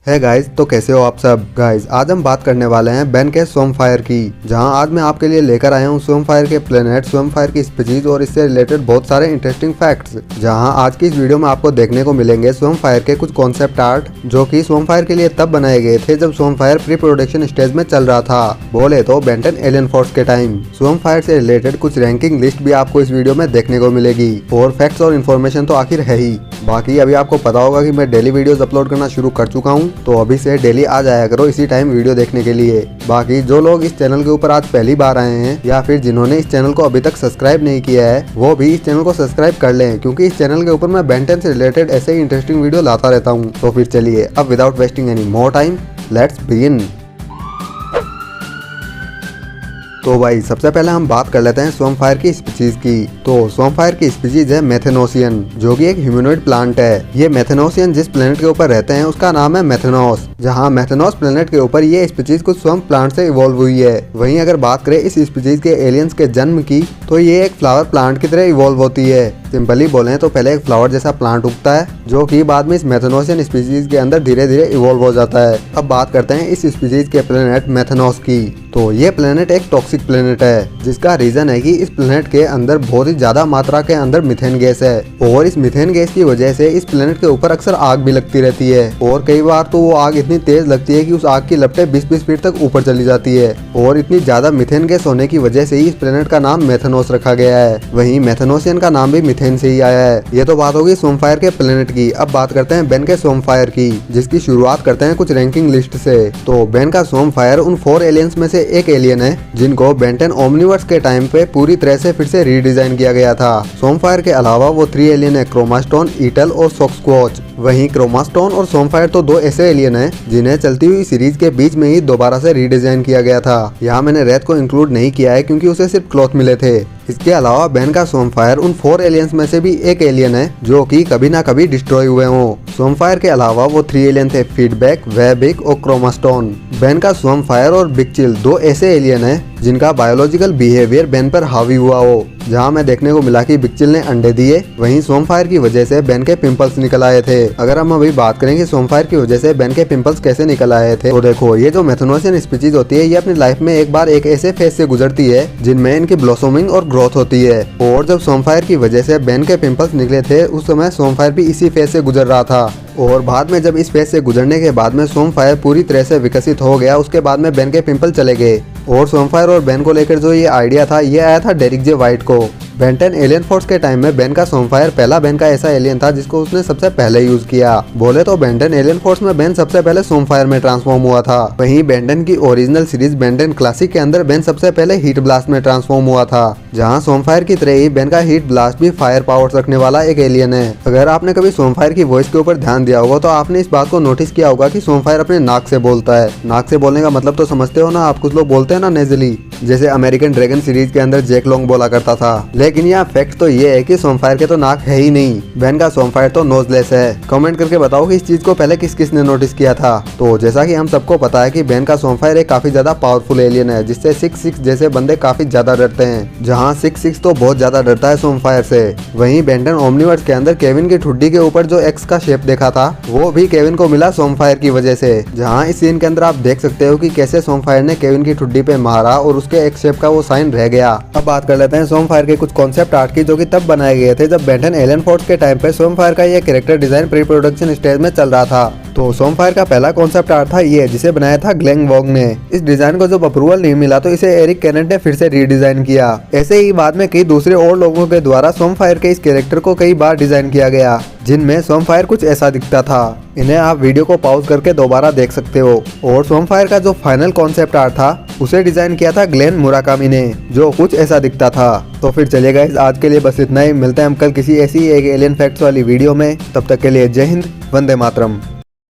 है गाइज, तो कैसे हो आप सब। गाइज आज हम बात करने वाले हैं बैन के स्वॉर्मफायर की, जहां आज मैं आपके लिए लेकर आया हूं स्वॉर्मफायर के प्लेनेट, स्वॉर्मफायर की स्पीशीज और इससे रिलेटेड बहुत सारे इंटरेस्टिंग फैक्ट्स। जहां आज की इस वीडियो में आपको देखने को मिलेंगे स्वॉर्मफायर के कुछ कॉन्सेप्ट आर्ट जो कि स्वॉर्मफायर के लिए तब बनाए गए थे जब स्वॉर्मफायर प्री प्रोडक्शन स्टेज में चल रहा था, बोले तो बेन 10 एलियन फोर्स के टाइम। स्वॉर्मफायर से रिलेटेड कुछ रैंकिंग लिस्ट भी आपको इस वीडियो में देखने को मिलेगी और फैक्ट्स और इन्फॉर्मेशन तो आखिर है ही। बाकी अभी आपको पता होगा कि मैं डेली वीडियोस अपलोड करना शुरू कर चुका हूं, तो अभी से डेली आ जाया करो इसी टाइम वीडियो देखने के लिए। बाकी जो लोग इस चैनल के ऊपर आज पहली बार आए हैं या फिर जिन्होंने इस चैनल को अभी तक सब्सक्राइब नहीं किया है, वो भी इस चैनल को सब्सक्राइब कर लें, क्योंकि इस चैनल के ऊपर मैं बेन 10 से रिलेटेड ऐसे ही इंटरेस्टिंग वीडियो लाता रहता हूँ। तो फिर चलिए अब without wasting any more time let's begin. तो भाई सबसे पहले हम बात कर लेते हैं स्वॉर्मफायर की स्पीशीज की। तो स्वॉर्मफायर की स्पीशीज है मेथेनोसियन, जो कि एक ह्यूमनॉइड प्लांट है। ये मेथेनोसियन जिस प्लेनेट के ऊपर रहते हैं उसका नाम है मेथेनोस, जहां मेथेनोस प्लेनेट के ऊपर ये स्पीशीज कुछ स्वॉर्म प्लांट से इवॉल्व हुई है। वहीं अगर बात करें इस स्पीशीज के एलियंस के जन्म की, तो ये एक फ्लावर प्लांट की तरह इवॉल्व होती है। सिंपली बोले तो पहले एक फ्लावर जैसा प्लांट उगता है, जो कि बाद में इस मेथेनोसियन स्पीशीज के अंदर धीरे धीरे इवॉल्व हो जाता है। अब बात करते हैं इस स्पीशीज के प्लेनेट मेथेनोस की। तो ये प्लेनेट एक टॉक्सिक प्लेनेट है, जिसका रीजन है कि इस प्लेनेट के अंदर बहुत ही ज्यादा मात्रा के अंदर मीथेन गैस है, और इस मीथेन गैस की वजह से इस प्लेनेट के ऊपर अक्सर आग भी लगती रहती है। और कई बार तो वो आग इतनी तेज लगती है कि उस आग की लपटें 20-20 फीट तक ऊपर चली जाती है। और इतनी ज्यादा मीथेन गैस होने की वजह से ही इस प्लेनेट का नाम मेथेनोस रखा गया है। वहीं मेथेनोसियन का नाम भी मीथेन से ही आया है। ये तो बात होगी स्वॉर्मफायर के प्लेनेट की। अब बात करते हैं बेन के स्वॉर्मफायर की, जिसकी शुरुआत करते हैं कुछ रैंकिंग लिस्ट से। तो बेन का स्वॉर्मफायर उन 4 एलियंस में से एक एलियन है जिनको बेन 10 ओमनीवर्स के टाइम पे पूरी तरह से फिर से रीडिजाइन किया गया था। स्वॉर्मफायर के अलावा वो 3 एलियन है, क्रोमास्टोन, ईटल और सॉक्सक्वॉच। वहीं क्रोमास्टोन और स्वॉर्मफायर तो 2 ऐसे एलियन हैं जिन्हें चलती हुई सीरीज के बीच में ही दोबारा से रीडिजाइन किया गया था। यहाँ मैंने रेत को इंक्लूड नहीं किया है क्योंकि उसे सिर्फ क्लॉथ मिले थे। इसके अलावा बेन का स्वॉर्मफायर उन 4 एलियंस में से भी एक एलियन है जो कि कभी ना कभी डिस्ट्रॉय हुए हों। स्वॉर्मफायर के अलावा वो 3 एलियन थे, फीडबैक, वेबिक और क्रोमास्टोन। बेन का स्वॉर्मफायर और बिगचिल 2 ऐसे एलियन है जिनका बायोलॉजिकल बिहेवियर बेन पर हावी हुआ हो। जहाँ में देखने को मिला कि बिगचिल ने अंडे दिए, वहीं स्वॉर्मफायर की वजह से बेन के पिंपल्स निकल आए थे। अगर हम अभी बात करें कि स्वॉर्मफायर की वजह से बेन के पिंपल्स कैसे निकल आए थे, तो देखो ये जो मेथेनोसियन स्पीशीज होती है, ये अपनी लाइफ में एक बार एक ऐसे फेज से गुजरती है जिनमें इनकी ब्लॉसमिंग और ग्रोथ होती है। और जब स्वॉर्मफायर की वजह से बेन के पिंपल्स निकले थे, उस समय स्वॉर्मफायर भी इसी फेज से गुजर रहा था। और बाद में जब इस फेज से गुजरने के बाद में स्वॉर्मफायर पूरी तरह से विकसित हो गया, उसके बाद में बेन के पिंपल चले गए। और स्वॉर्मफायर और बेन को लेकर जो ये आइडिया था, ये आया था डेरिक जे वाइट को। बेन 10 एलियन फोर्स के टाइम में बेन का स्वॉर्मफायर पहला बेन का ऐसा एलियन था जिसको उसने सबसे पहले यूज किया। बोले तो बेन 10 एलियन फोर्स में बेन सबसे पहले स्वॉर्मफायर में ट्रांसफॉर्म हुआ था। वहीं बेन 10 की ओरिजिनल सीरीज बेन 10 क्लासिक के अंदर बेन सबसे पहले हीट ब्लास्ट में ट्रांसफॉर्म हुआ था, जहां स्वॉर्मफायर की तरह ही बेन का हीट ब्लास्ट भी फायर पावर्स रखने वाला एक एलियन है। अगर आपने कभी स्वॉर्मफायर की वॉइस के ऊपर ध्यान दिया होगा तो आपने इस बात को नोटिस किया होगा कि स्वॉर्मफायर अपने नाक से बोलता है। नाक से बोलने का मतलब तो समझते हो ना आप, कुछ लोग बोलते हैं ना नेजली, जैसे अमेरिकन ड्रैगन सीरीज के अंदर जैक लॉन्ग बोला करता था। लेकिन यहाँ फैक्ट तो ये है कि स्वॉर्मफायर के तो नाक है ही नहीं, बेन का स्वॉर्मफायर तो नोजलेस है। कमेंट करके बताओ कि इस चीज को पहले किस किस ने नोटिस किया था। तो जैसा कि हम सबको पता है कि बेन का स्वॉर्मफायर एक काफी ज्यादा पावरफुल एलियन है, जिससे 6-6 जैसे बंदे काफी ज्यादा डरते हैं, जहाँ 6-6 तो बहुत ज्यादा डरता है स्वॉर्मफायर से। वहीं बेन 10 ओमनीवर्स के अंदर केविन की ठुड्डी के ऊपर जो एक्स का शेप देखा था, वो भी केविन को मिला स्वॉर्मफायर की वजह से। जहाँ इस सीन के अंदर आप देख सकते हो कि कैसे स्वॉर्मफायर ने केविन की ठुड्डी पे मारा और उसके एक्स शेप का वो साइन रह गया। अब बात कर लेते हैं स्वॉर्मफायर के कुछ कॉन्सेप्ट आर्ट की, जो कि तब बनाए गए थे जब बेन 10 एलियन फोर्स के टाइम पे स्वॉर्मफायर का ये character design pre production stage में चल रहा था। तो स्वॉर्मफायर का पहला कॉन्सेप्ट आर्ट था ये, जिसे बनाया था ग्लेन वॉग ने। इस डिजाइन को जब अप्रूवल नहीं मिला तो इसे एरिक केनेट ने फिर से रीडिजाइन किया। ऐसे ही बाद में कई दूसरे और लोगों के द्वारा स्वॉर्मफायर के इस कैरेक्टर को कई बार डिजाइन किया गया, जिनमें स्वॉर्मफायर कुछ ऐसा दिखता था। इन्हें आप वीडियो को पॉज करके दोबारा देख सकते हो। और स्वॉर्मफायर का जो फाइनल कॉन्सेप्ट आर्ट था, उसे डिजाइन किया था ग्लेन मुराकामी ने, जो कुछ ऐसा दिखता था। तो फिर चलिएगा आज के लिए बस इतना ही। मिलते हैं हम कल किसी ऐसी एक एलियन फैक्ट्स वाली वीडियो में। तब तक के लिए जय हिंद, वंदे मातरम।